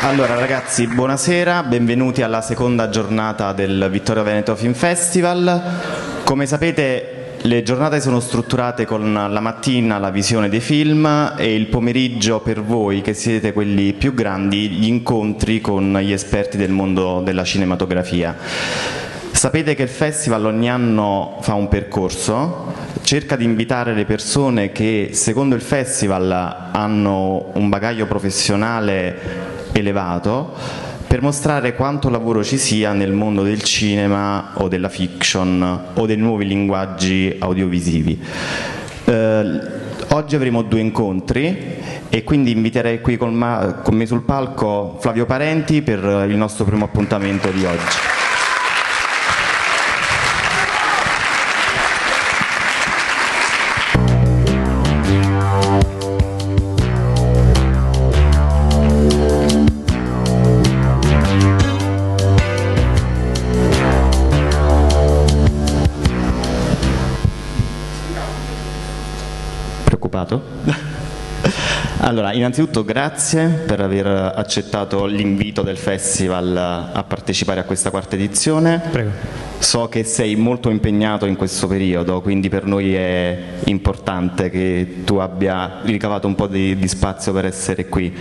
Allora ragazzi, buonasera, benvenuti alla seconda giornata del Vittorio Veneto Film Festival. Come sapete le giornate sono strutturate con la mattina la visione dei film e il pomeriggio per voi che siete quelli più grandi gli incontri con gli esperti del mondo della cinematografia. Sapete che il festival ogni anno fa un percorso, cerca di invitare le persone che secondo il festival hanno un bagaglio professionale elevato per mostrare quanto lavoro ci sia nel mondo del cinema o della fiction o dei nuovi linguaggi audiovisivi. Oggi avremo 2 incontri e quindi inviterei qui con me sul palco Flavio Parenti per il nostro primo appuntamento di oggi. Allora, innanzitutto grazie per aver accettato l'invito del festival a partecipare a questa 4ª edizione. Prego. So che sei molto impegnato in questo periodo, quindi per noi è importante che tu abbia ricavato un po' di spazio per essere qui.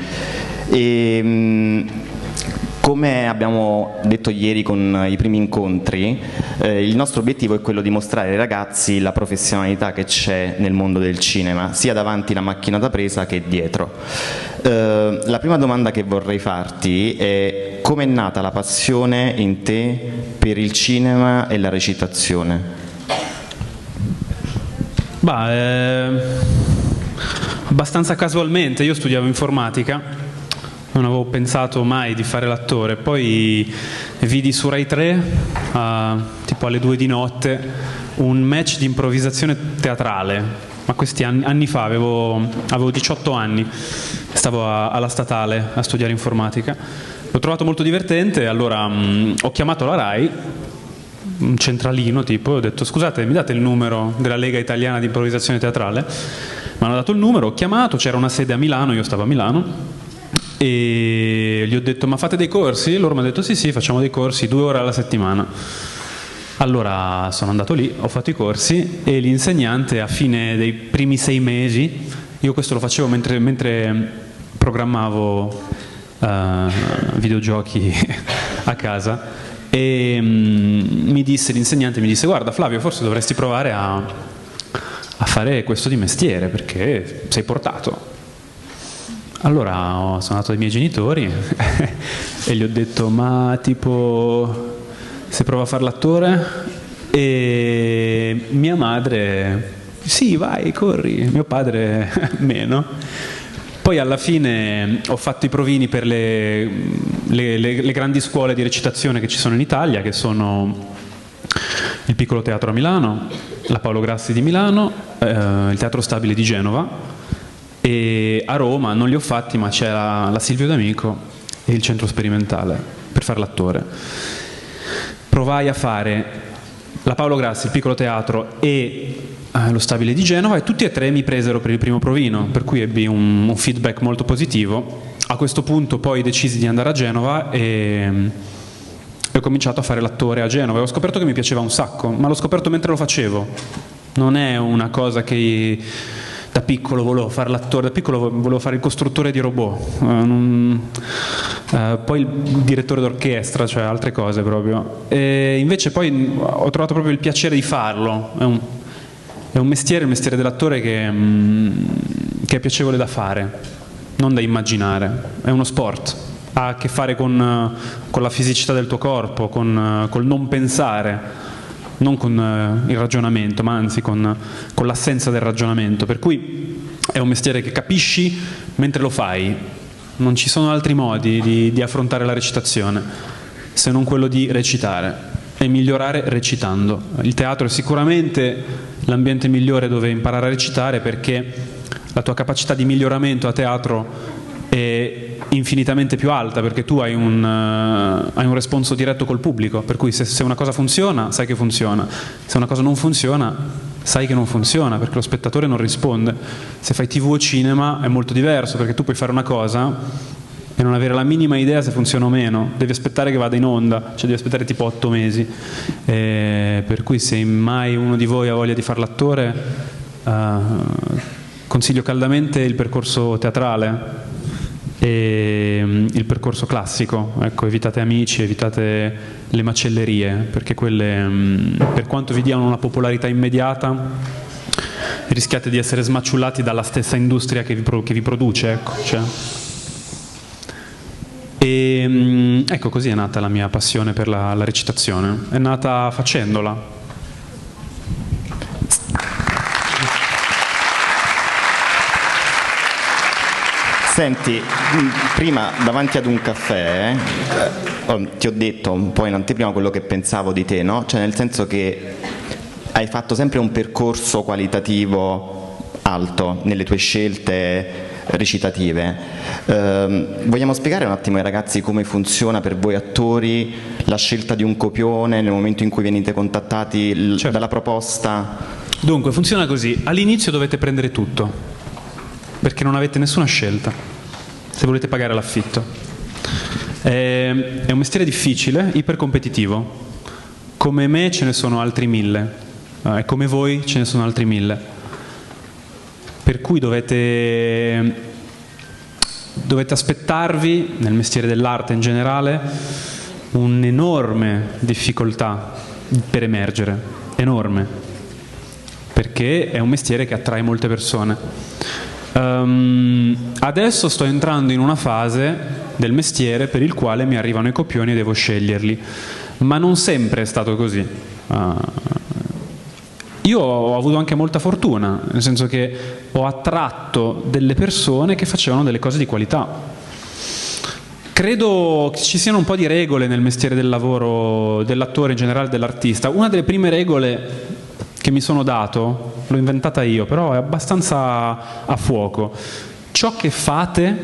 Come abbiamo detto ieri con i primi incontri, il nostro obiettivo è quello di mostrare ai ragazzi la professionalità che c'è nel mondo del cinema, sia davanti la macchina da presa che dietro. La prima domanda che vorrei farti è: come è nata la passione in te per il cinema e la recitazione? Abbastanza casualmente. Io studiavo informatica, non avevo pensato mai di fare l'attore, poi vidi su Rai 3, tipo alle 2 di notte, un match di improvvisazione teatrale, ma questi anni fa, avevo 18 anni, stavo alla Statale a studiare informatica, l'ho trovato molto divertente, allora ho chiamato la Rai, un centralino tipo, ho detto: scusate, mi date il numero della Lega Italiana di Improvvisazione Teatrale? Mi hanno dato il numero, ho chiamato, c'era una sede a Milano, io stavo a Milano, e gli ho detto: ma fate dei corsi? Loro mi hanno detto: sì, facciamo dei corsi, 2 ore alla settimana. Allora sono andato lì, ho fatto i corsi e l'insegnante a fine dei primi 6 mesi, io questo lo facevo mentre programmavo videogiochi a casa, e l'insegnante mi disse: guarda Flavio, forse dovresti provare a fare questo di mestiere perché sei portato. Allora sono andato dai miei genitori e gli ho detto: ma tipo, se provo a fare l'attore? E mia madre: sì, vai, corri. Mio padre meno. Poi alla fine ho fatto i provini per le grandi scuole di recitazione che ci sono in Italia, che sono il Piccolo Teatro a Milano, la Paolo Grassi di Milano, il Teatro Stabile di Genova. E a Roma non li ho fatti, ma c'è la Silvio D'Amico e il Centro Sperimentale per fare l'attore. Provai a fare la Paolo Grassi, il Piccolo Teatro e lo Stabile di Genova, e tutti e 3 mi presero per il primo provino, per cui ebbi un feedback molto positivo. A questo punto poi decisi di andare a Genova e ho cominciato a fare l'attore a Genova e ho scoperto che mi piaceva un sacco, ma l'ho scoperto mentre lo facevo. Non è una cosa che da piccolo volevo fare l'attore, da piccolo volevo fare il costruttore di robot, poi il direttore d'orchestra, cioè altre cose proprio. E invece poi ho trovato proprio il piacere di farlo. È un mestiere, il mestiere dell'attore che è piacevole da fare, non da immaginare. È uno sport, ha a che fare con la fisicità del tuo corpo, col non pensare, non con il ragionamento, ma anzi con l'assenza del ragionamento, per cui è un mestiere che capisci mentre lo fai. Non ci sono altri modi di affrontare la recitazione se non quello di recitare e migliorare recitando. Il teatro è sicuramente l'ambiente migliore dove imparare a recitare, perché la tua capacità di miglioramento a teatro è infinitamente più alta, perché tu hai un responso diretto col pubblico, per cui se una cosa funziona sai che funziona, se una cosa non funziona sai che non funziona, perché lo spettatore non risponde. Se fai TV o cinema è molto diverso, perché tu puoi fare una cosa e non avere la minima idea se funziona o meno, devi aspettare che vada in onda, cioè devi aspettare tipo 8 mesi, per cui se mai uno di voi ha voglia di fare l'attore, consiglio caldamente il percorso teatrale e il percorso classico, ecco, evitate Amici, evitate le macellerie, perché quelle, per quanto vi diano una popolarità immediata, rischiate di essere smaciullati dalla stessa industria che vi produce, ecco, cioè. E ecco, così è nata la mia passione per la recitazione, è nata facendola. Senti, prima davanti ad un caffè ti ho detto un po' in anteprima quello che pensavo di te, no? Cioè nel senso che hai fatto sempre un percorso qualitativo alto nelle tue scelte recitative. Vogliamo spiegare un attimo ai ragazzi come funziona per voi attori la scelta di un copione nel momento in cui venite contattati certo. dalla proposta? Dunque funziona così: all'inizio dovete prendere tutto perché non avete nessuna scelta se volete pagare l'affitto. È un mestiere difficile, ipercompetitivo, come me ce ne sono altri 1000 e come voi ce ne sono altri 1000. Per cui dovete aspettarvi, nel mestiere dell'arte in generale, un'enorme difficoltà per emergere, enorme, perché è un mestiere che attrae molte persone. Adesso sto entrando in una fase del mestiere per il quale mi arrivano i copioni e devo sceglierli, ma non sempre è stato così. Io ho avuto anche molta fortuna, nel senso che ho attratto delle persone che facevano delle cose di qualità. Credo che ci siano un po' di regole nel mestiere del lavoro, dell'attore in generale, dell'artista. Una delle prime regole che mi sono dato, l'ho inventata io, però è abbastanza a fuoco: ciò che fate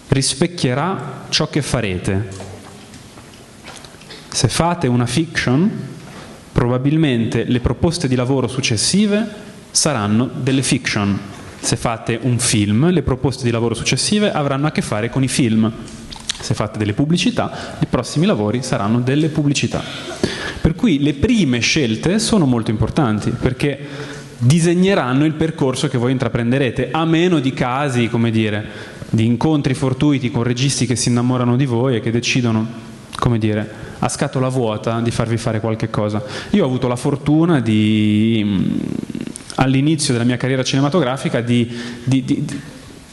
rispecchierà ciò che farete. Se fate una fiction, probabilmente le proposte di lavoro successive saranno delle fiction. Se fate un film, le proposte di lavoro successive avranno a che fare con i film. Se fate delle pubblicità, i prossimi lavori saranno delle pubblicità. Per cui le prime scelte sono molto importanti, perché disegneranno il percorso che voi intraprenderete, a meno di casi, come dire, di incontri fortuiti con registi che si innamorano di voi e che decidono, come dire, a scatola vuota di farvi fare qualche cosa. Io ho avuto la fortuna all'inizio della mia carriera cinematografica di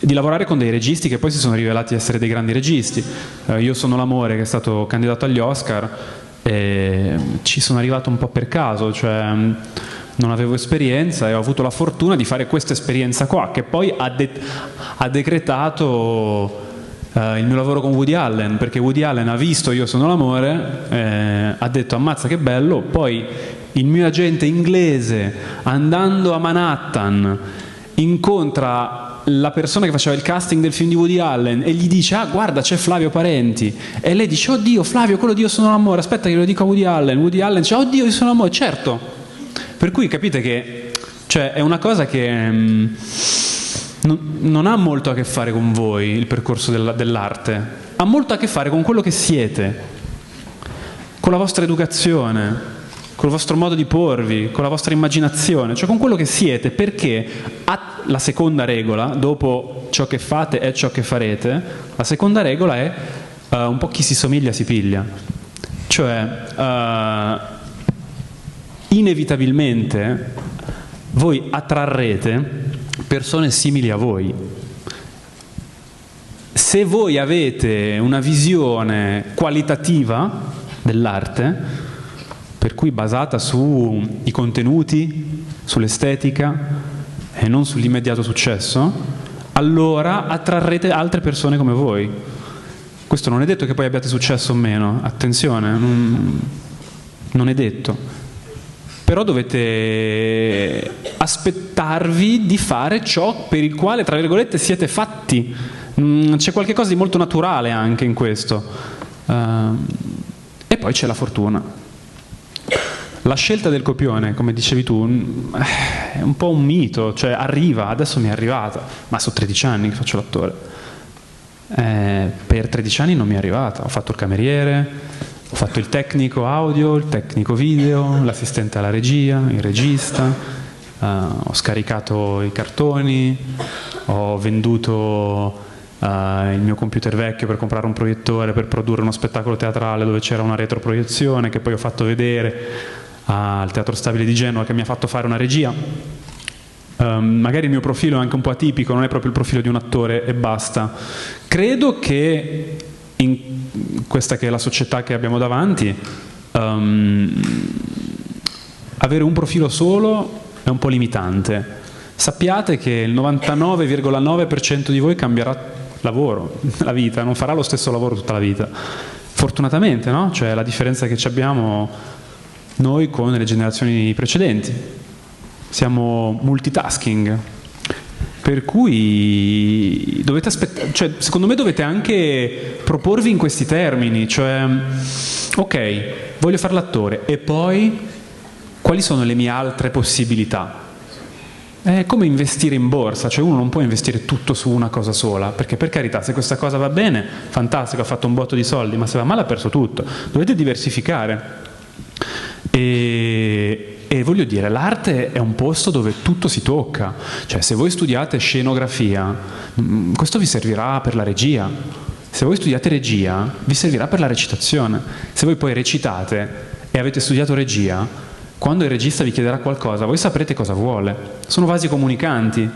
lavorare con dei registi che poi si sono rivelati essere dei grandi registi. Io sono l'amore, che è stato candidato agli Oscar, e ci sono arrivato un po' per caso, cioè non avevo esperienza e ho avuto la fortuna di fare questa esperienza qua, che poi ha decretato il mio lavoro con Woody Allen, perché Woody Allen ha visto Io sono l'amore, ha detto ammazza che bello, poi il mio agente inglese, andando a Manhattan, incontra la persona che faceva il casting del film di Woody Allen e gli dice: ah, guarda, c'è Flavio Parenti, e lei dice: oddio, Flavio, quello di Io sono l'amore, aspetta che lo dico a Woody Allen. Woody Allen dice: oddio, Io sono l'amore, certo. Per cui capite che, cioè, è una cosa che non ha molto a che fare con voi, il percorso dell'arte, ha molto a che fare con quello che siete, con la vostra educazione, col vostro modo di porvi, con la vostra immaginazione, cioè con quello che siete, perché la seconda regola, dopo ciò che fate è ciò che farete, la seconda regola è un po' chi si somiglia si piglia. Cioè, inevitabilmente voi attrarrete persone simili a voi. Se voi avete una visione qualitativa dell'arte, per cui basata sui contenuti, sull'estetica e non sull'immediato successo, allora attrarrete altre persone come voi. Questo non è detto che poi abbiate successo o meno, attenzione, non è detto. Però dovete aspettarvi di fare ciò per il quale, tra virgolette, siete fatti. C'è qualche cosa di molto naturale anche in questo. E poi c'è la fortuna. La scelta del copione, come dicevi tu, è un po' un mito, cioè arriva, adesso mi è arrivata, ma sono 13 anni che faccio l'attore. per 13 anni non mi è arrivata. Ho fatto il cameriere, ho fatto il tecnico audio, il tecnico video, l'assistente alla regia, il regista, ho scaricato i cartoni, ho venduto il mio computer vecchio per comprare un proiettore per produrre uno spettacolo teatrale dove c'era una retroproiezione che poi ho fatto vedere al Teatro Stabile di Genova, che mi ha fatto fare una regia. Magari il mio profilo è anche un po' atipico, non è proprio il profilo di un attore e basta. Credo che in questa che è la società che abbiamo davanti, avere un profilo solo è un po' limitante. Sappiate che il 99,9% di voi cambierà lavoro, la vita, non farà lo stesso lavoro tutta la vita. Fortunatamente, no? Cioè la differenza che ci abbiamo noi con le generazioni precedenti. Siamo multitasking. Per cui dovete aspettare, cioè, secondo me dovete anche proporvi in questi termini, cioè ok, voglio fare l'attore e poi quali sono le mie altre possibilità? È come investire in borsa, cioè uno non può investire tutto su una cosa sola, perché per carità se questa cosa va bene, fantastico, ha fatto un botto di soldi, ma se va male ha perso tutto. Dovete diversificare. E voglio dire, l'arte è un posto dove tutto si tocca, cioè se voi studiate scenografia, questo vi servirà per la regia, se voi studiate regia vi servirà per la recitazione, se voi poi recitate e avete studiato regia, quando il regista vi chiederà qualcosa voi saprete cosa vuole, sono vasi comunicanti,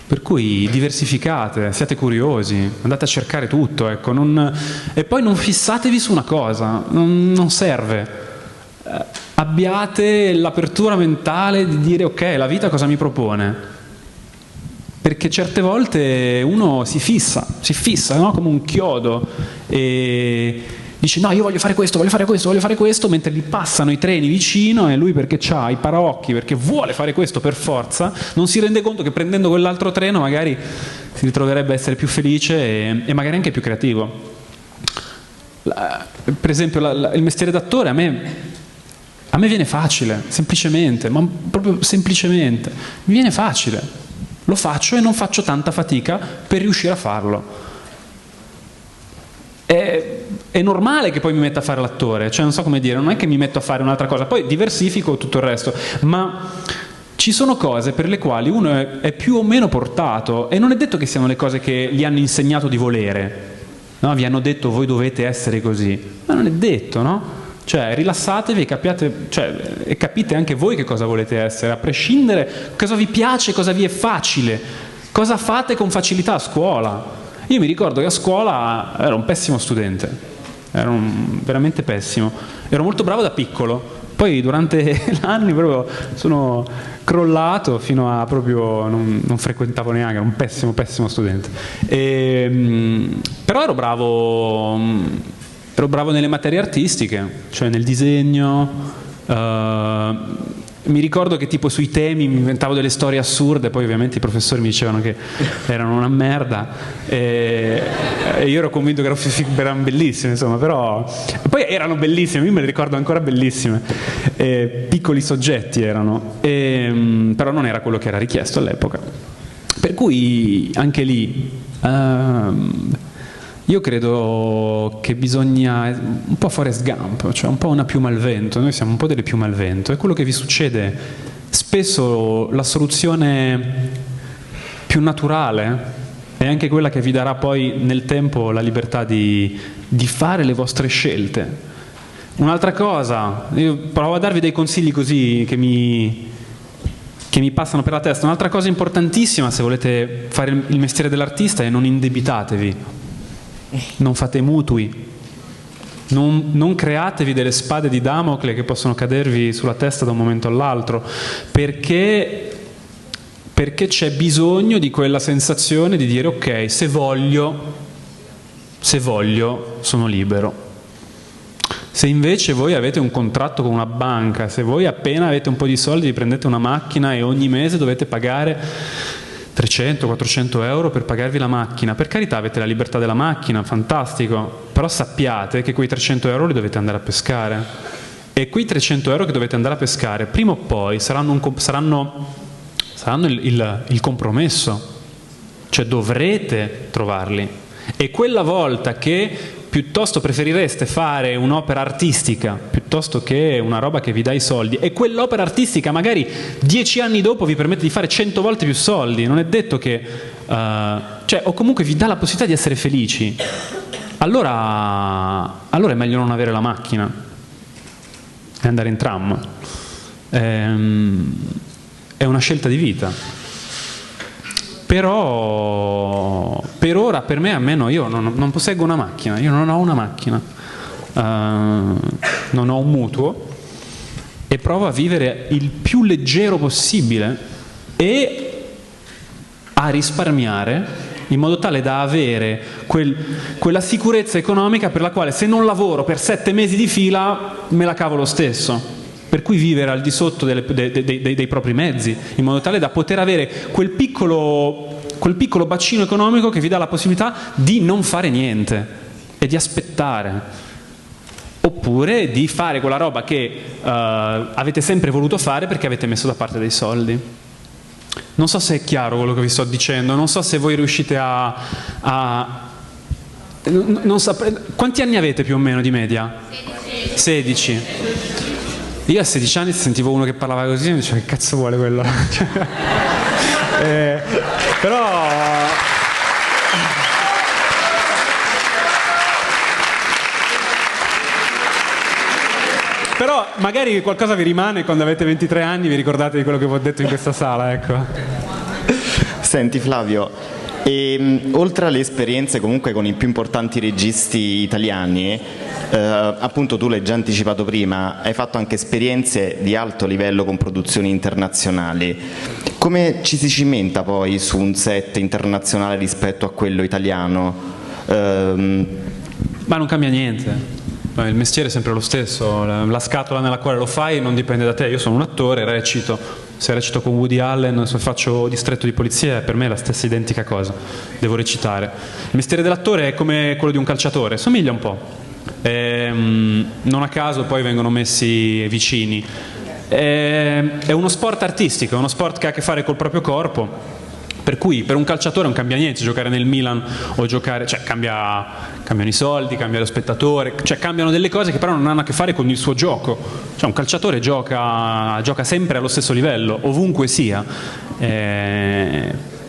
per cui diversificate, siate curiosi, andate a cercare tutto, ecco, e poi non fissatevi su una cosa, non serve. Abbiate l'apertura mentale di dire ok, la vita cosa mi propone? Perché certe volte uno si fissa, no? Come un chiodo e dice no, io voglio fare questo, voglio fare questo, mentre gli passano i treni vicino e lui perché ha i paraocchi, perché vuole fare questo per forza, non si rende conto che prendendo quell'altro treno magari si ritroverebbe a essere più felice e magari anche più creativo. Per esempio il mestiere d'attore a me viene facile, semplicemente, ma proprio semplicemente, mi viene facile, lo faccio e non faccio tanta fatica per riuscire a farlo. È normale che poi mi metta a fare l'attore, cioè non so come dire, non è che mi metto a fare un'altra cosa, poi diversifico tutto il resto, ma ci sono cose per le quali uno è più o meno portato e non è detto che siano le cose che gli hanno insegnato di volere, no? Vi hanno detto voi dovete essere così, ma non è detto, no? Cioè rilassatevi e capite anche voi che cosa volete essere, a prescindere cosa vi piace, cosa vi è facile, cosa fate con facilità a scuola. Io mi ricordo che a scuola ero un pessimo studente, veramente pessimo, ero molto bravo da piccolo, poi durante l'anni proprio sono crollato fino a proprio non frequentavo neanche, ero un pessimo studente. Però ero bravo nelle materie artistiche, cioè nel disegno, mi ricordo che tipo sui temi mi inventavo delle storie assurde, poi ovviamente i professori mi dicevano che erano una merda e io ero convinto che erano bellissime, insomma, però poi erano bellissime, io me le ricordo ancora bellissime, piccoli soggetti erano, però non era quello che era richiesto all'epoca, per cui anche lì io credo che bisogna un po' Forrest Gump, cioè un po' una piuma al vento, noi siamo un po' delle piume al vento, è quello che vi succede spesso, la soluzione più naturale è anche quella che vi darà poi nel tempo la libertà di fare le vostre scelte. Un'altra cosa, io provo a darvi dei consigli così che mi passano per la testa, un'altra cosa importantissima se volete fare il mestiere dell'artista è non indebitatevi. Non fate mutui, non createvi delle spade di Damocle che possono cadervi sulla testa da un momento all'altro, perché c'è bisogno di quella sensazione di dire ok, se voglio sono libero. Se invece voi avete un contratto con una banca, se voi appena avete un po' di soldi vi prendete una macchina e ogni mese dovete pagare 300-400 euro per pagarvi la macchina, per carità avete la libertà della macchina, fantastico, però sappiate che quei 300 euro li dovete andare a pescare e quei 300 euro che dovete andare a pescare prima o poi saranno il compromesso, cioè dovrete trovarli E quella volta che piuttosto preferireste fare un'opera artistica piuttosto che una roba che vi dà i soldi, e quell'opera artistica magari 10 anni dopo vi permette di fare 100 volte più soldi, non è detto che o comunque vi dà la possibilità di essere felici, allora è meglio non avere la macchina e andare in tram. È una scelta di vita. Però per ora, per me almeno, io non posseggo una macchina, io non ho una macchina, non ho un mutuo e provo a vivere il più leggero possibile e a risparmiare in modo tale da avere quella sicurezza economica per la quale, se non lavoro per 7 mesi di fila, me la cavo lo stesso. Per cui vivere al di sotto dei propri mezzi, in modo tale da poter avere quel piccolo bacino economico che vi dà la possibilità di non fare niente e di aspettare, oppure di fare quella roba che avete sempre voluto fare perché avete messo da parte dei soldi. Non so se è chiaro quello che vi sto dicendo, non so se voi riuscite non quanti anni avete più o meno di media? 16. Io a 16 anni sentivo uno che parlava così e mi dicevo: che cazzo vuole quello? Però magari qualcosa vi rimane, quando avete 23 anni vi ricordate di quello che vi ho detto in questa sala, ecco. Senti Flavio, oltre alle esperienze comunque con i più importanti registi italiani, appunto tu l'hai già anticipato prima, hai fatto anche esperienze di alto livello con produzioni internazionali. Come ci si cimenta poi su un set internazionale rispetto a quello italiano? Ma non cambia niente. Il mestiere è sempre lo stesso, la scatola nella quale lo fai non dipende da te. Io sono un attore, recito, se recito con Woody Allen, se faccio distretto di polizia, per me è la stessa identica cosa, devo recitare. Il mestiere dell'attore è come quello di un calciatore, somiglia un po', non a caso poi vengono messi vicini. È uno sport artistico, è uno sport che ha a che fare col proprio corpo, per cui per un calciatore non cambia niente giocare nel Milan o giocare, cioè cambiano i soldi, cambia lo spettatore, cioè cambiano delle cose che però non hanno a che fare con il suo gioco. Cioè un calciatore gioca sempre allo stesso livello, ovunque sia.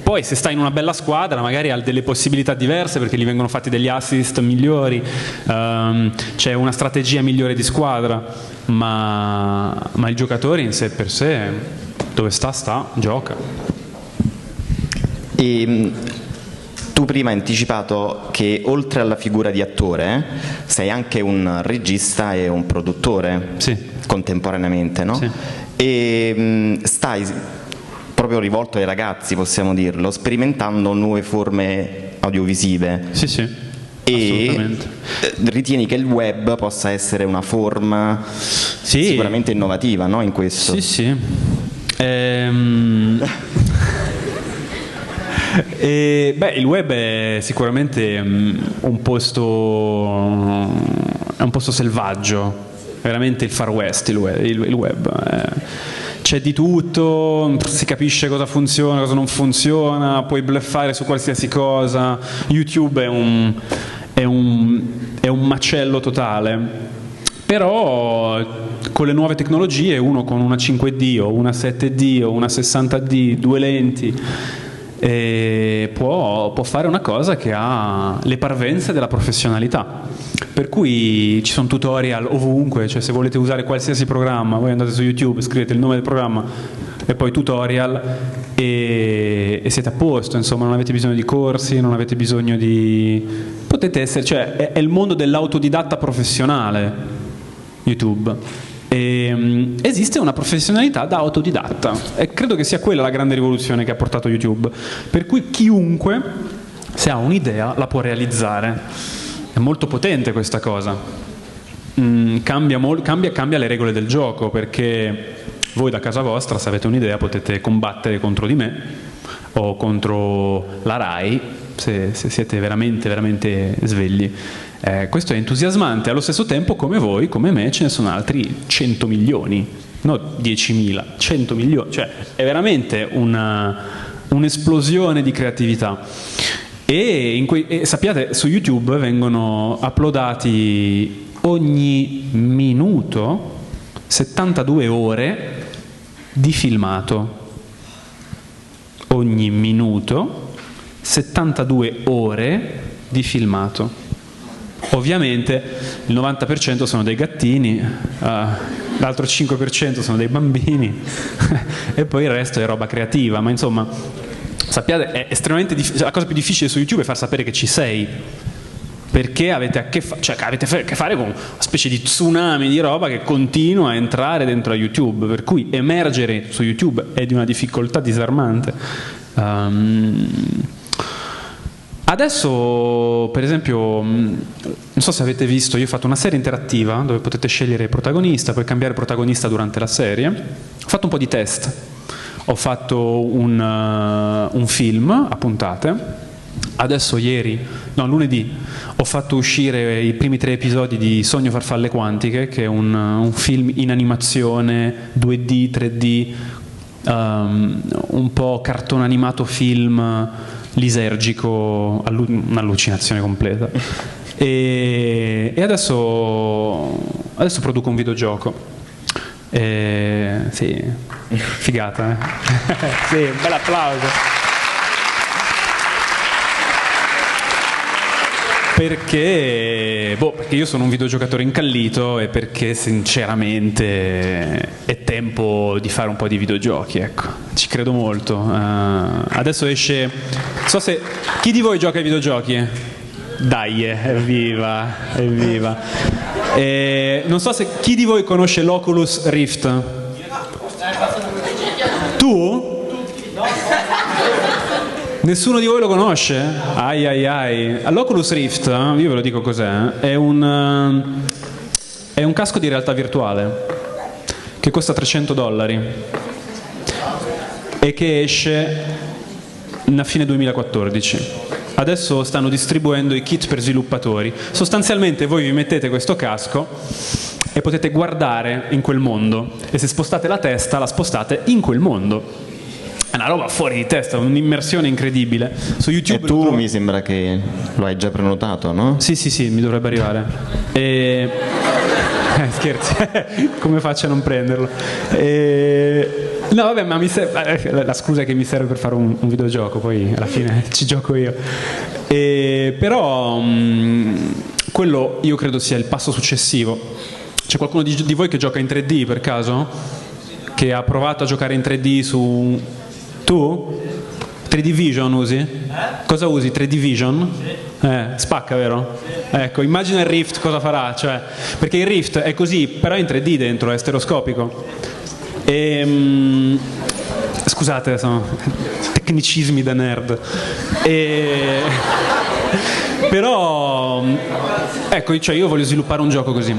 Poi se sta in una bella squadra magari ha delle possibilità diverse perché gli vengono fatti degli assist migliori, c'è una strategia migliore di squadra, ma il giocatore in sé per sé, dove sta, gioca. E tu prima hai anticipato che oltre alla figura di attore sei anche un regista e un produttore, sì, contemporaneamente, no? Sì. E stai proprio rivolto ai ragazzi, possiamo dirlo, sperimentando nuove forme audiovisive. Sì, sì. E ritieni che il web possa essere una forma sicuramente innovativa, no? In questo. Sì, sì. Il web è sicuramente un posto selvaggio, veramente il Far West, il web. C'è di tutto, si capisce cosa funziona, cosa non funziona, puoi bluffare su qualsiasi cosa. YouTube è un macello totale. Però con le nuove tecnologie uno con una 5D o una 7D o una 60D, 2 lenti, può fare una cosa che ha le parvenze della professionalità, per cui ci sono tutorial ovunque, cioè se volete usare qualsiasi programma voi andate su YouTube, scrivete il nome del programma e poi tutorial e siete a posto, insomma non avete bisogno di corsi, non avete bisogno di... potete essere, cioè è il mondo dell'autodidatta professionale YouTube. Esiste una professionalità da autodidatta e credo che sia quella la grande rivoluzione che ha portato YouTube, per cui chiunque, se ha un'idea, la può realizzare. È molto potente questa cosa. Cambia le regole del gioco, perché voi da casa vostra, se avete un'idea, potete combattere contro di me o contro la RAI, se siete veramente, veramente svegli. Questo è entusiasmante. Allo stesso tempo, come voi, come me, ce ne sono altri 100 milioni, no 10.000, 100 milioni, cioè è veramente un'esplosione di creatività. E sappiate, su YouTube vengono uploadati ogni minuto 72 ore di filmato. Ogni minuto 72 ore di filmato. Ovviamente il 90% sono dei gattini, l'altro 5% sono dei bambini e poi il resto è roba creativa, ma insomma sappiate, è estremamente difficile. La cosa più difficile su YouTube è far sapere che ci sei, perché avete a che fare con una specie di tsunami di roba che continua a entrare dentro a YouTube, per cui emergere su YouTube è di una difficoltà disarmante. Adesso, per esempio, non so se avete visto, io ho fatto una serie interattiva dove potete scegliere il protagonista, puoi cambiare protagonista durante la serie. Ho fatto un po' di test, ho fatto un film a puntate. Adesso lunedì, ho fatto uscire i primi 3 episodi di Sogno Farfalle Quantiche, che è un film in animazione 2D, 3D, un po' cartone animato film lisergico, un'allucinazione completa. E adesso produco un videogioco. Sì, figata, sì, un bel applauso. Perché io sono un videogiocatore incallito e perché sinceramente è tempo di fare un po' di videogiochi, ecco. Ci credo molto. Adesso esce, non so se chi di voi gioca ai videogiochi? Dai, evviva. Non so se chi di voi conosce l'Oculus Rift. Tu? Nessuno di voi lo conosce? Ai. L'Oculus Rift, io ve lo dico cos'è, è un casco di realtà virtuale che costa $300 e che esce a fine 2014. Adesso stanno distribuendo i kit per sviluppatori. Sostanzialmente voi vi mettete questo casco e potete guardare in quel mondo, e se spostate la testa la spostate in quel mondo. È una roba fuori di testa, un'immersione incredibile. Su YouTube e tu mi sembra che lo hai già prenotato, no? Sì, mi dovrebbe arrivare. Scherzi, come faccio a non prenderlo? No, vabbè, ma la scusa è che mi serve per fare un videogioco, poi alla fine ci gioco io. Però quello io credo sia il passo successivo. C'è qualcuno di voi che gioca in 3D per caso? Che ha provato a giocare in 3D su... Tu? 3D Vision usi? Cosa usi? 3D Vision? Spacca, vero? Ecco, immagina il Rift cosa farà, cioè, perché il Rift è così, però è in 3D dentro, è stereoscopico. Scusate, sono tecnicismi da nerd. Però, ecco, cioè io voglio sviluppare un gioco così.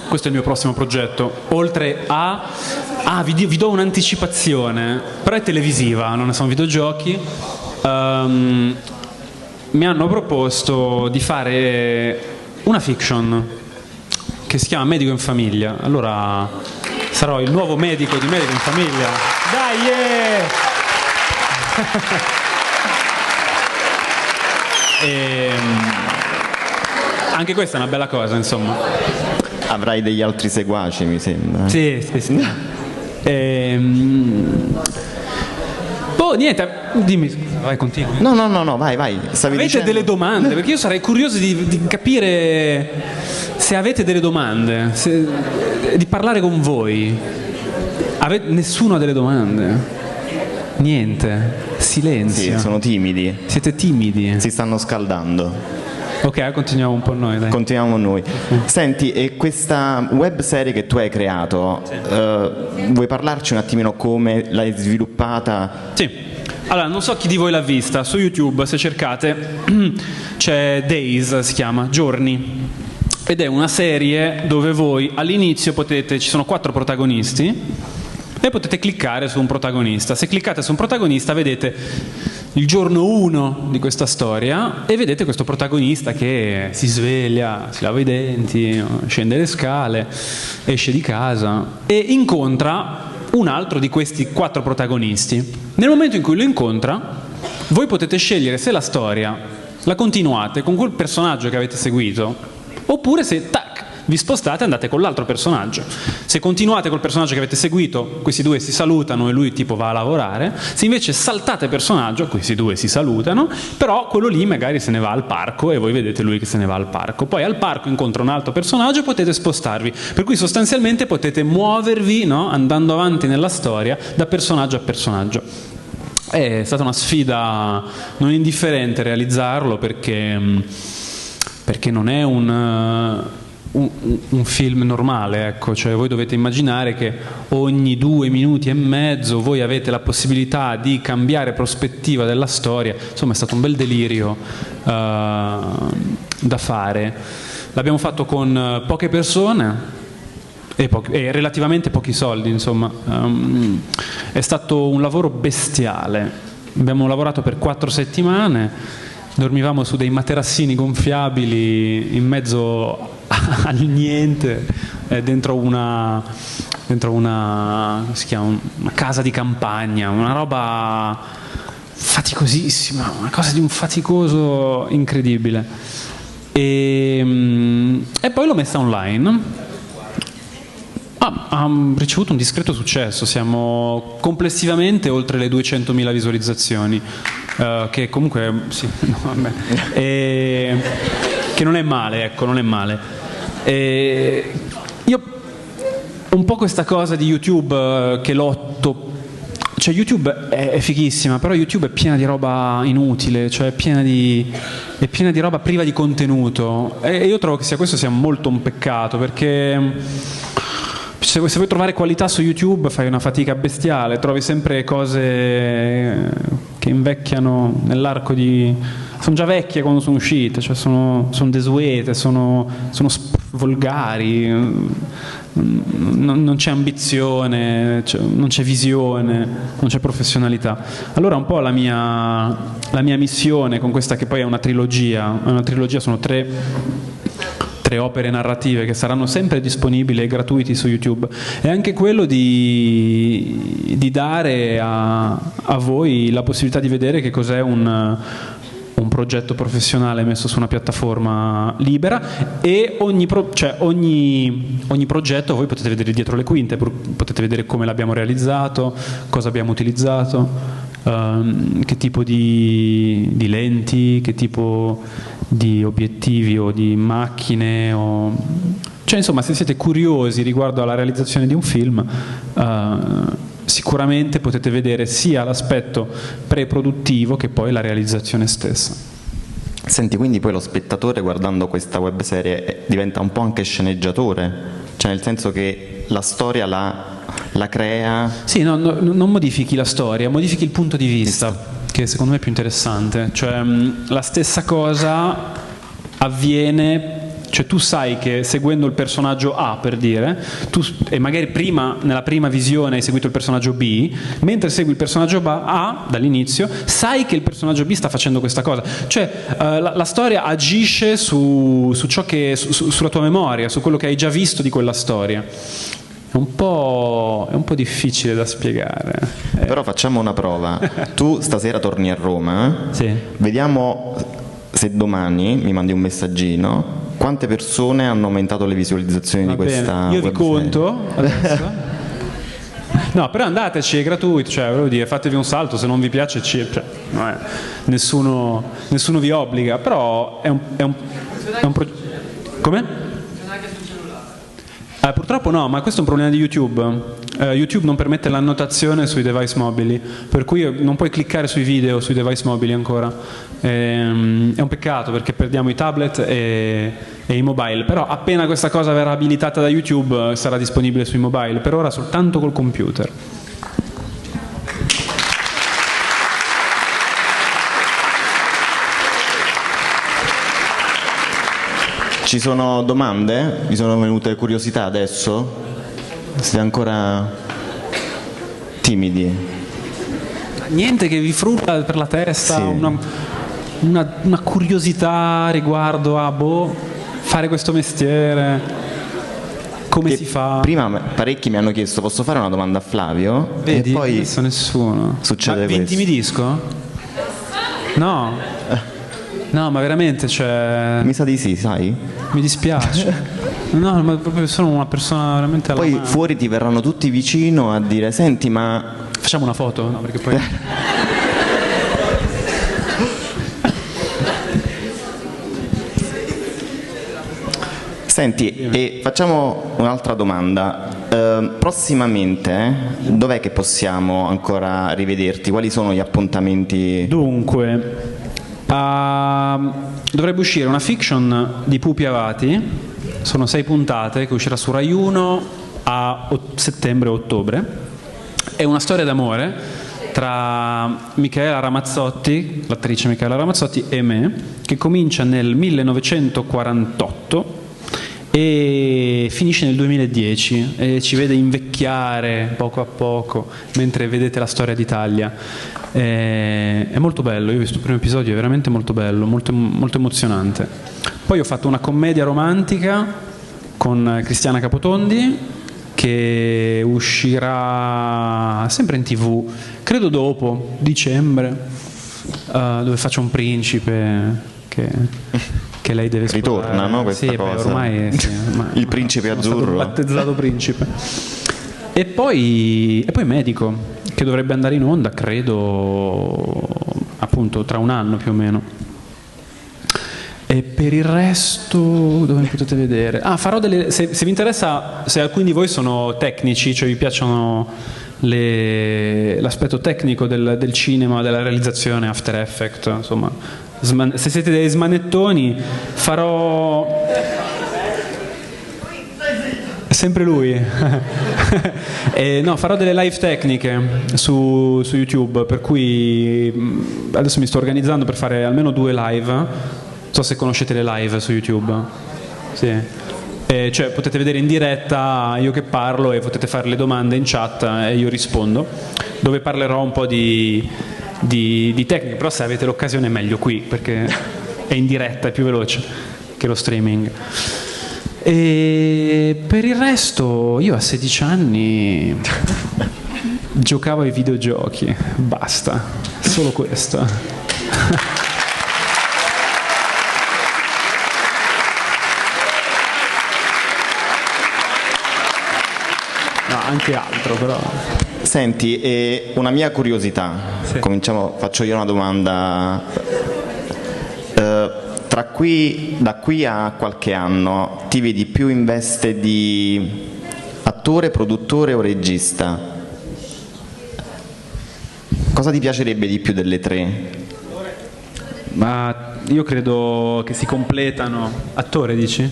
Questo è il mio prossimo progetto. Oltre a... vi do un'anticipazione, però è televisiva, non sono videogiochi. Mi hanno proposto di fare una fiction che si chiama Medico in Famiglia. Allora sarò il nuovo medico di Medico in Famiglia. Dai! Anche questa è una bella cosa, insomma. Avrai degli altri seguaci, mi sembra. Sì. Niente, dimmi, vai, continua. No, vai. Avete delle domande? Perché io sarei curioso di capire se avete delle domande, di parlare con voi. Nessuno ha delle domande? Niente, silenzio. Sì, sono timidi. Siete timidi? Si stanno scaldando. Ok, continuiamo un po' noi, dai. Continuiamo noi. Senti, e questa web serie che tu hai creato, vuoi parlarci un attimino come l'hai sviluppata? Sì. Allora, non so chi di voi l'ha vista, su YouTube se cercate c'è Days, si chiama, Giorni, ed è una serie dove voi all'inizio ci sono 4 protagonisti e potete cliccare su un protagonista. Se cliccate su un protagonista vedete il giorno 1 di questa storia e vedete questo protagonista che si sveglia, si lava i denti, scende le scale, esce di casa e incontra un altro di questi 4 protagonisti. Nel momento in cui lo incontra, voi potete scegliere se la storia la continuate con quel personaggio che avete seguito, oppure se vi spostate e andate con l'altro personaggio. Se continuate col personaggio che avete seguito, questi due si salutano e lui tipo va a lavorare. Se invece saltate personaggio, questi due si salutano, però quello lì magari se ne va al parco e voi vedete lui che se ne va al parco. Poi al parco incontra un altro personaggio e potete spostarvi. Per cui sostanzialmente potete muovervi, no? Andando avanti nella storia da personaggio a personaggio. È stata una sfida non indifferente realizzarlo, perché non è un film normale, ecco. Cioè voi dovete immaginare che ogni 2 minuti e mezzo voi avete la possibilità di cambiare prospettiva della storia. Insomma, è stato un bel delirio da fare. L'abbiamo fatto con poche persone e relativamente pochi soldi, insomma. È stato un lavoro bestiale. Abbiamo lavorato per 4 settimane, dormivamo su dei materassini gonfiabili in mezzo al niente, dentro una come si chiama, una casa di campagna, una roba faticosissima, una cosa di un faticoso incredibile. E poi l'ho messa online. Ha ricevuto un discreto successo, siamo complessivamente oltre le 200.000 visualizzazioni, che comunque sì, no, vabbè. Che non è male, ecco, non è male. Io un po' questa cosa di YouTube che lotto, cioè YouTube è fighissima, però YouTube è piena di roba inutile, cioè è piena di roba priva di contenuto, e io trovo che questo sia molto un peccato, perché se vuoi trovare qualità su YouTube fai una fatica bestiale, trovi sempre cose che invecchiano nell'arco di... sono già vecchie quando sono uscite, cioè sono desuete, sono volgari, non c'è ambizione, non c'è visione, non c'è professionalità. Allora un po' la mia missione con questa, che poi è una trilogia, sono tre opere narrative che saranno sempre disponibili e gratuiti su YouTube, è anche quello di dare a voi la possibilità di vedere che cos'è un progetto professionale messo su una piattaforma libera, e ogni progetto voi potete vedere dietro le quinte, potete vedere come l'abbiamo realizzato, cosa abbiamo utilizzato, che tipo di lenti, che tipo di obiettivi o di macchine, cioè insomma, se siete curiosi riguardo alla realizzazione di un film, sicuramente potete vedere sia l'aspetto pre-produttivo che poi la realizzazione stessa. Senti, quindi poi lo spettatore guardando questa webserie diventa un po' anche sceneggiatore, cioè nel senso che la storia la crea... Sì, non modifichi la storia, modifichi il punto di vista, che secondo me è più interessante. Cioè la stessa cosa avviene, cioè tu sai che seguendo il personaggio A, per dire, e magari nella prima visione hai seguito il personaggio B, mentre segui il personaggio A dall'inizio, sai che il personaggio B sta facendo questa cosa. Cioè la storia agisce su ciò che sulla tua memoria, su quello che hai già visto di quella storia. È un po' difficile da spiegare. Però facciamo una prova. Tu stasera torni a Roma, Sì. Vediamo se domani mi mandi un messaggino quante persone hanno aumentato le visualizzazioni di questa io vi webserie. conto adesso. No, però andateci, è gratuito, cioè volevo dire, fatevi un salto, se non vi piace nessuno vi obbliga, però è un progetto. Come? Purtroppo no, ma questo è un problema di YouTube. YouTube non permette l'annotazione sui device mobili, per cui non puoi cliccare sui video sui device mobili ancora. È un peccato, perché perdiamo i tablet e i mobile, però appena questa cosa verrà abilitata da YouTube sarà disponibile sui mobile, per ora soltanto col computer. Ci sono domande? Vi sono venute curiosità adesso? Siete ancora timidi? Niente che vi frulla per la testa? Sì. Una curiosità riguardo a fare questo mestiere, come si fa? Prima parecchi mi hanno chiesto: posso fare una domanda a Flavio? Vedi, e poi adesso nessuno. succede Ma vi questo. intimidisco? No, no, ma veramente, cioè, Mi sa di sì, sai? mi dispiace. No, ma proprio sono una persona veramente alla Poi mano. fuori ti verranno tutti vicino a dire: senti, ma Facciamo una foto? No, perché poi... senti, e facciamo un'altra domanda. Prossimamente, dov'è che possiamo ancora rivederti? Quali sono gli appuntamenti? Dunque, dovrebbe uscire una fiction di Pupi Avati, sono 6 puntate che uscirà su Rai 1 a settembre o ottobre. È una storia d'amore tra Michaela Ramazzotti, l'attrice Michaela Ramazzotti, e me, che comincia nel 1948 e finisce nel 2010 e ci vede invecchiare poco a poco mentre vedete la storia d'Italia. È molto bello, io ho visto il primo episodio, è veramente molto bello, molto, molto emozionante. Poi ho fatto una commedia romantica con Cristiana Capotondi che uscirà sempre in TV, credo dopo, dicembre, dove faccio un principe che lei deve sposare. Ritorna, no, questa sì, cosa? beh, ormai, sì, Il principe sono azzurro. stato battezzato principe. E poi Medico, che dovrebbe andare in onda, credo, appunto, tra un anno più o meno. E per il resto, dove mi potete vedere? Farò delle... Se vi interessa, se alcuni di voi sono tecnici, cioè vi piacciono l'aspetto tecnico del cinema, della realizzazione, After Effects, insomma, se siete dei smanettoni, farò... Sempre lui. No, farò delle live tecniche su YouTube, per cui adesso mi sto organizzando per fare almeno 2 live. Non so se conoscete le live su YouTube. Sì. Cioè potete vedere in diretta io che parlo e potete fare le domande in chat e io rispondo, dove parlerò un po' di tecniche, però se avete l'occasione è meglio qui, perché è in diretta, è più veloce che lo streaming. E per il resto io a 16 anni giocavo ai videogiochi, basta, solo questo. No, anche altro però. Senti, una mia curiosità, Sì. faccio io una domanda. Da qui a qualche anno ti vedi più in veste di attore, produttore o regista? Cosa ti piacerebbe di più delle 3? Ma io credo che si completano. Attore, dici?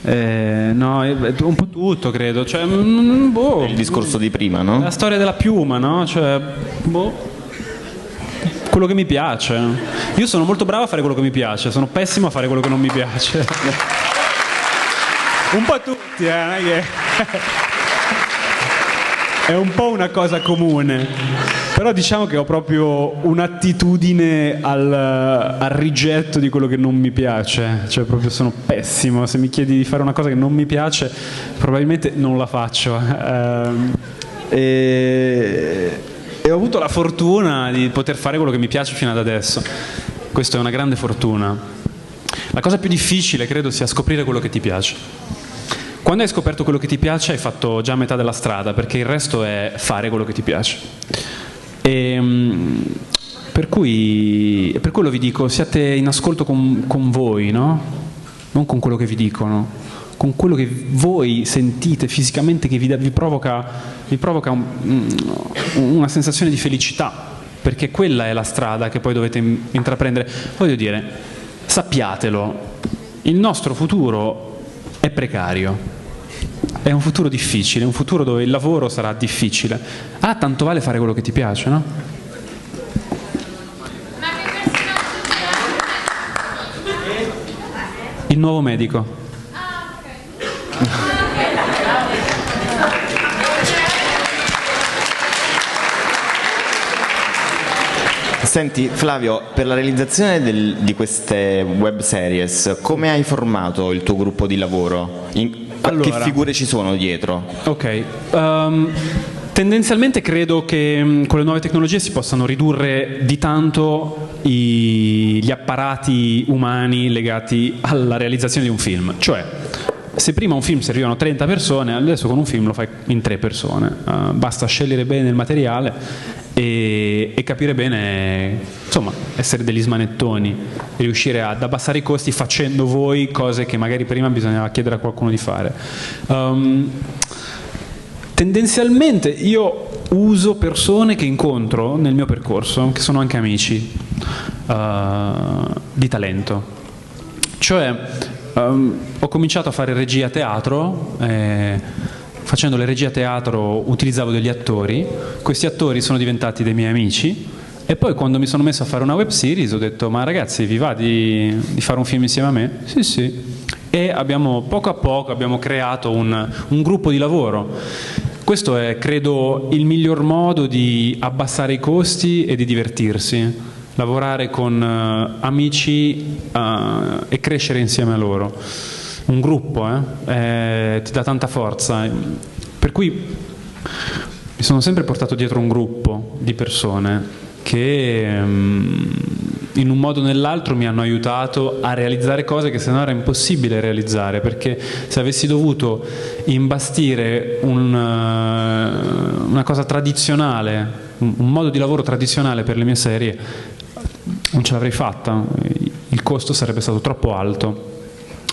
No, un po' tutto credo. Cioè, boh. Il discorso di prima, no? La storia della piuma, no? Cioè, boh. Quello che mi piace. Io sono molto bravo a fare quello che mi piace, sono pessimo a fare quello che non mi piace. Un po' tutti, non è che... È un po' una cosa comune. Però diciamo che ho proprio un'attitudine al rigetto di quello che non mi piace. Cioè proprio sono pessimo. Se mi chiedi di fare una cosa che non mi piace, probabilmente non la faccio. E ho avuto la fortuna di poter fare quello che mi piace fino ad adesso. Questa è una grande fortuna. La cosa più difficile credo sia scoprire quello che ti piace. Quando hai scoperto quello che ti piace hai fatto già metà della strada, perché il resto è fare quello che ti piace. Per quello vi dico, siate in ascolto con voi, no? Non con quello che vi dicono, con quello che voi sentite fisicamente, che vi provoca una sensazione di felicità, perché quella è la strada che poi dovete intraprendere. Voglio dire, sappiatelo, il nostro futuro è precario, è un futuro difficile, un futuro dove il lavoro sarà difficile. Tanto vale fare quello che ti piace, no? Il nuovo medico. Senti Flavio, per la realizzazione di queste web series, come hai formato il tuo gruppo di lavoro? Che figure ci sono dietro? Ok, Tendenzialmente credo che con le nuove tecnologie si possano ridurre di tanto gli apparati umani legati alla realizzazione di un film. Cioè, se prima un film servivano 30 persone, adesso con un film lo fai in 3 persone. Basta scegliere bene il materiale e capire bene, insomma, essere degli smanettoni, riuscire ad abbassare i costi facendo voi cose che magari prima bisognava chiedere a qualcuno di fare. Tendenzialmente io uso persone che incontro nel mio percorso, che sono anche amici di talento. Cioè, ho cominciato a fare regia a teatro, facendo le regie a teatro utilizzavo degli attori, questi attori sono diventati dei miei amici, e poi quando mi sono messo a fare una web series ho detto: ma ragazzi, vi va di fare un film insieme a me? Sì, sì. E poco a poco abbiamo creato un gruppo di lavoro. Questo è, credo, il miglior modo di abbassare i costi e di divertirsi, lavorare con amici e crescere insieme a loro. Un gruppo ti dà tanta forza, per cui mi sono sempre portato dietro un gruppo di persone che in un modo o nell'altro mi hanno aiutato a realizzare cose che sennò era impossibile realizzare, perché se avessi dovuto imbastire una cosa tradizionale, un modo di lavoro tradizionale per le mie serie, non ce l'avrei fatta, il costo sarebbe stato troppo alto.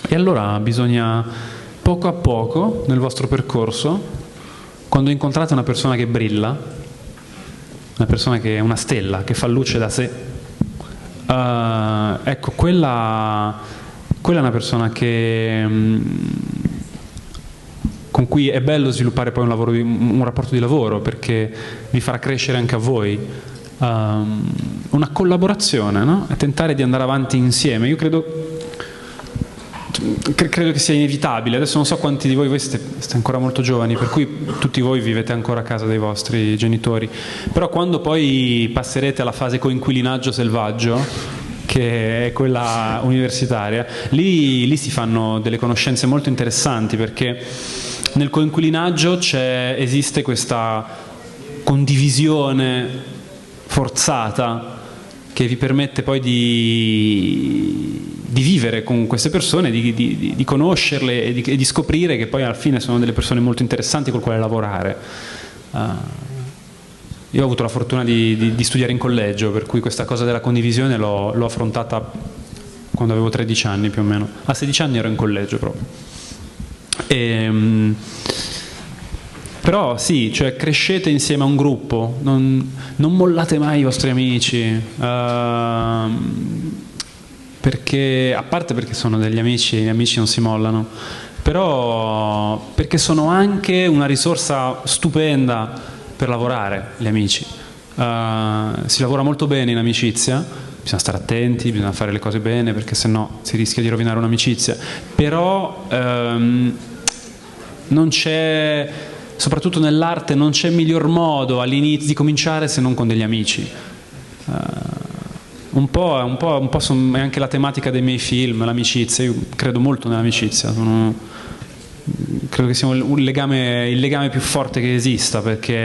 E allora bisogna poco a poco nel vostro percorso, quando incontrate una persona che brilla, una persona che è una stella, che fa luce da sé, ecco, quella è una persona con cui è bello sviluppare poi un rapporto di lavoro, perché vi farà crescere anche a voi. Una collaborazione, no? E tentare di andare avanti insieme. Io credo che sia inevitabile. Adesso non so quanti di voi siete ancora molto giovani, per cui tutti voi vivete ancora a casa dei vostri genitori, però quando poi passerete alla fase coinquilinaggio selvaggio, che è quella universitaria, lì si fanno delle conoscenze molto interessanti, perché nel coinquilinaggio esiste questa condivisione forzata che vi permette poi di vivere con queste persone, di conoscerle e di scoprire che poi alla fine sono delle persone molto interessanti con le quali lavorare. Io ho avuto la fortuna di studiare in collegio, per cui questa cosa della condivisione l'ho affrontata quando avevo 13 anni più o meno. A 16 anni ero in collegio proprio. Però sì, cioè crescete insieme a un gruppo, non mollate mai i vostri amici, perché, a parte perché sono degli amici e gli amici non si mollano, però perché sono anche una risorsa stupenda per lavorare, gli amici. Si lavora molto bene in amicizia, bisogna stare attenti, bisogna fare le cose bene, perché sennò si rischia di rovinare un'amicizia, però non c'è, soprattutto nell'arte, non c'è miglior modo all'inizio di cominciare se non con degli amici. Un po' è anche la tematica dei miei film, l'amicizia. Io credo molto nell'amicizia, credo che sia il legame più forte che esista, perché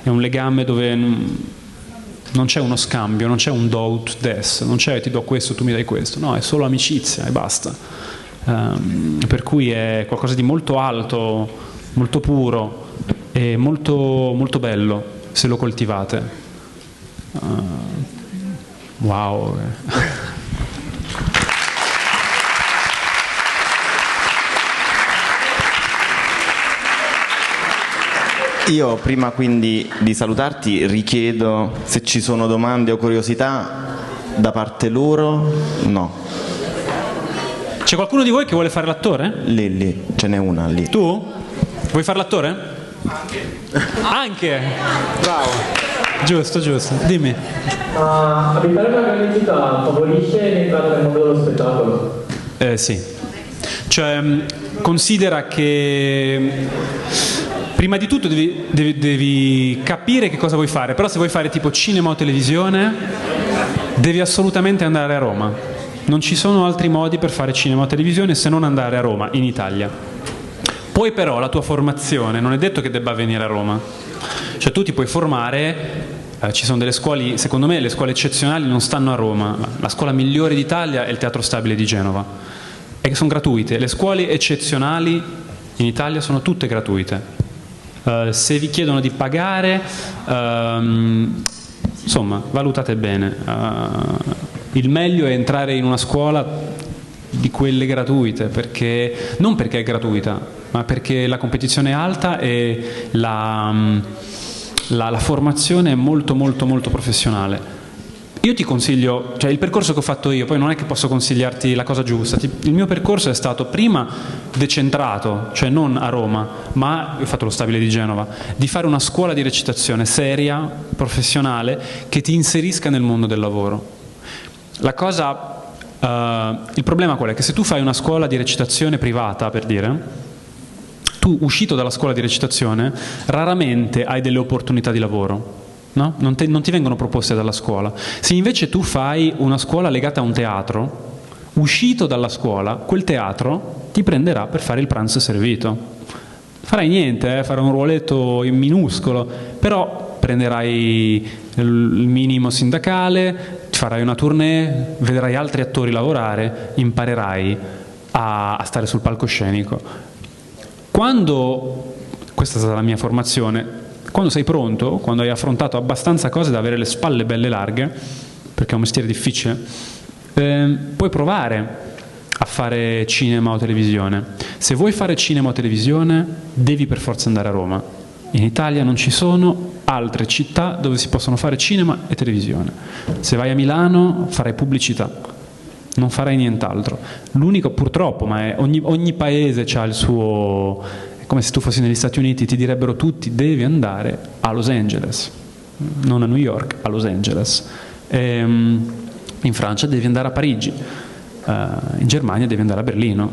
è un legame dove non c'è uno scambio, non c'è un do ut des, non c'è ti do questo, tu mi dai questo, no, è solo amicizia e basta. Per cui è qualcosa di molto alto, molto puro e molto, molto bello se lo coltivate. Wow. Io prima quindi di salutarti richiedo se ci sono domande o curiosità da parte loro. No. C'è qualcuno di voi che vuole fare l'attore? Lì, ce n'è una lì. Tu? Vuoi fare l'attore? Anche? Bravo. Giusto, dimmi. Abitare una grande città favorisce l'entrata nel mondo dello spettacolo? Sì. Cioè, considera che prima di tutto devi capire che cosa vuoi fare, però se vuoi fare tipo cinema o televisione devi assolutamente andare a Roma. Non ci sono altri modi per fare cinema o televisione se non andare a Roma, in Italia. Poi però la tua formazione non è detto che debba venire a Roma, cioè tu ti puoi formare, ci sono delle scuole, secondo me le scuole eccezionali non stanno a Roma, la scuola migliore d'Italia è il Teatro Stabile di Genova, e sono gratuite, le scuole eccezionali in Italia sono tutte gratuite. Se vi chiedono di pagare, insomma, valutate bene. Il meglio è entrare in una scuola di quelle gratuite, perché non perché è gratuita, ma perché la competizione è alta e la formazione è molto molto molto professionale. Io ti consiglio, cioè il percorso che ho fatto io, poi non è che posso consigliarti la cosa giusta, il mio percorso è stato prima decentrato, cioè non a Roma, ma io ho fatto lo Stabile di Genova, di fare una scuola di recitazione seria, professionale, che ti inserisca nel mondo del lavoro. La cosa, il problema qual è? Che se tu fai una scuola di recitazione privata, per dire, tu uscito dalla scuola di recitazione raramente hai delle opportunità di lavoro. No? Non ti vengono proposte dalla scuola. Se invece tu fai una scuola legata a un teatro, uscito dalla scuola, quel teatro ti prenderà per fare il pranzo servito. Farai niente, farai un ruoletto minuscolo, però prenderai il minimo sindacale, farai una tournée, vedrai altri attori lavorare, imparerai a stare sul palcoscenico. Questa è stata la mia formazione, quando sei pronto, quando hai affrontato abbastanza cose da avere le spalle belle larghe, perché è un mestiere difficile, puoi provare a fare cinema o televisione. Se vuoi fare cinema o televisione, devi per forza andare a Roma. In Italia non ci sono altre città dove si possono fare cinema e televisione. Se vai a Milano farai pubblicità, non farai nient'altro. L'unico, purtroppo, ma ogni paese ha il suo... come se tu fossi negli Stati Uniti, ti direbbero tutti devi andare a Los Angeles, non a New York, a Los Angeles. In Francia devi andare a Parigi, in Germania devi andare a Berlino.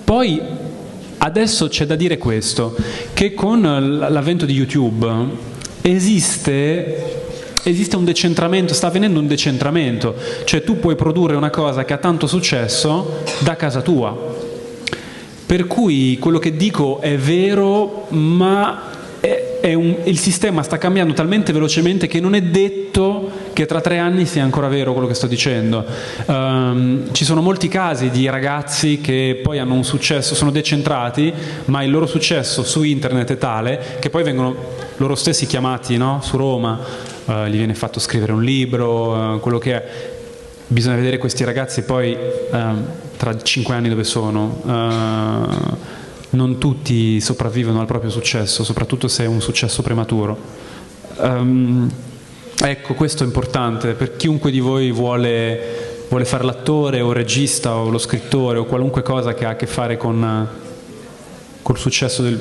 Poi adesso c'è da dire questo, che con l'avvento di YouTube esiste un decentramento, sta avvenendo un decentramento, cioè tu puoi produrre una cosa che ha tanto successo da casa tua. Per cui quello che dico è vero, ma il sistema sta cambiando talmente velocemente che non è detto che tra 3 anni sia ancora vero quello che sto dicendo. Ci sono molti casi di ragazzi che poi hanno un successo, sono decentrati, ma il loro successo su internet è tale che poi vengono loro stessi chiamati, no? Su Roma, gli viene fatto scrivere un libro, quello che è. Bisogna vedere questi ragazzi poi tra 5 anni dove sono. Non tutti sopravvivono al proprio successo, soprattutto se è un successo prematuro. Ecco, questo è importante per chiunque di voi vuole fare l'attore o il regista o lo scrittore o qualunque cosa che ha a che fare col successo del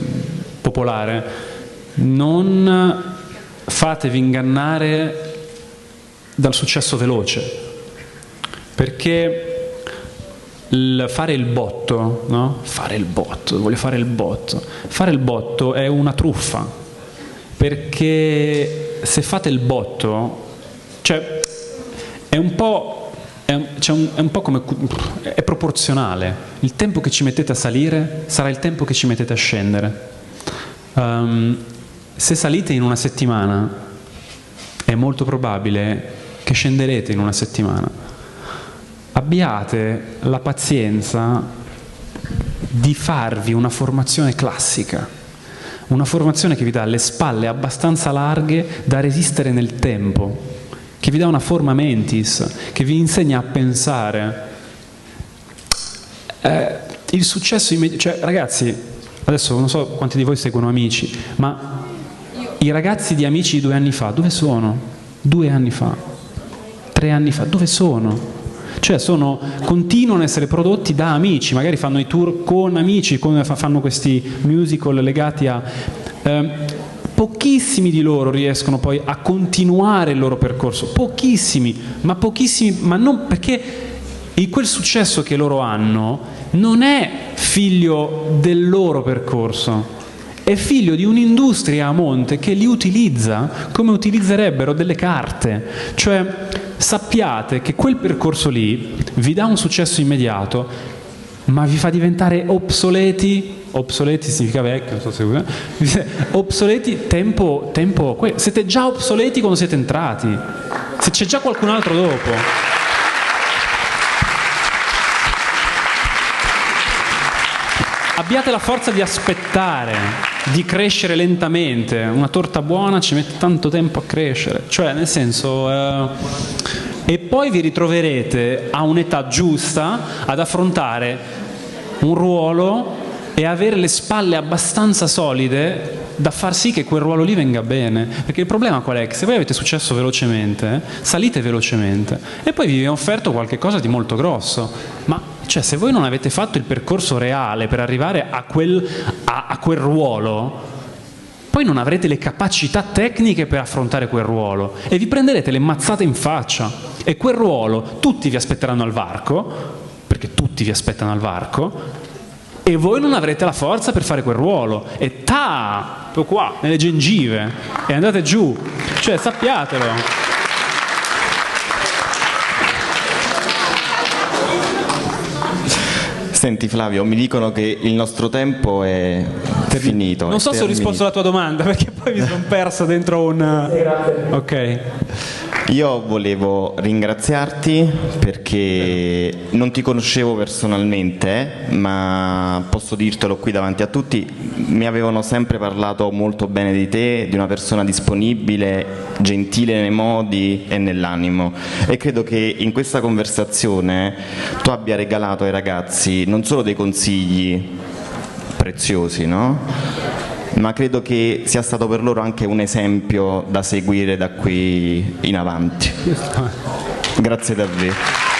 popolare. Non fatevi ingannare dal successo veloce, perché fare il botto, no? Voglio fare il botto. Fare il botto è una truffa, perché se fate il botto, cioè è un po' come, è proporzionale. Il tempo che ci mettete a salire sarà il tempo che ci mettete a scendere. Se salite in una settimana, è molto probabile che scenderete in una settimana. Abbiate la pazienza di farvi una formazione classica, una formazione che vi dà le spalle abbastanza larghe da resistere nel tempo, che vi dà una forma mentis, che vi insegna a pensare. Il successo immediato, cioè ragazzi, adesso non so quanti di voi seguono Amici, ma i ragazzi di Amici di 2 anni fa, dove sono? 2 anni fa, 3 anni fa, dove sono? Cioè continuano a essere prodotti da Amici, magari fanno i tour con Amici, fanno questi musical legati a... pochissimi di loro riescono poi a continuare il loro percorso, pochissimi, ma non perché quel successo che loro hanno non è figlio del loro percorso, è figlio di un'industria a monte che li utilizza come utilizzerebbero delle carte. Cioè sappiate che quel percorso lì vi dà un successo immediato, ma vi fa diventare obsoleti. Obsoleti significa vecchio, non so se obsoleti tempo siete già obsoleti quando siete entrati, se c'è già qualcun altro dopo. Abbiate la forza di aspettare, di crescere lentamente. Una torta buona ci mette tanto tempo a crescere, cioè nel senso e poi vi ritroverete a un'età giusta ad affrontare un ruolo e avere le spalle abbastanza solide da far sì che quel ruolo lì venga bene. Perché il problema qual è? Che se voi avete successo velocemente, salite velocemente e poi vi viene offerto qualche cosa di molto grosso, ma cioè se voi non avete fatto il percorso reale per arrivare a quel ruolo, poi non avrete le capacità tecniche per affrontare quel ruolo e vi prenderete le mazzate in faccia, e quel ruolo tutti vi aspetteranno al varco, perché tutti vi aspettano al varco, e voi non avrete la forza per fare quel ruolo, e proprio qua, nelle gengive, e andate giù, cioè sappiatelo. Senti Flavio, mi dicono che il nostro tempo è finito. Non so se ho risposto alla tua domanda, perché poi mi sono perso dentro un... Grazie. Ok. Io volevo ringraziarti perché non ti conoscevo personalmente, ma posso dirtelo qui davanti a tutti, mi avevano sempre parlato molto bene di te, di una persona disponibile, gentile nei modi e nell'animo, e credo che in questa conversazione tu abbia regalato ai ragazzi non solo dei consigli preziosi, no? Ma credo che sia stato per loro anche un esempio da seguire da qui in avanti. Grazie davvero.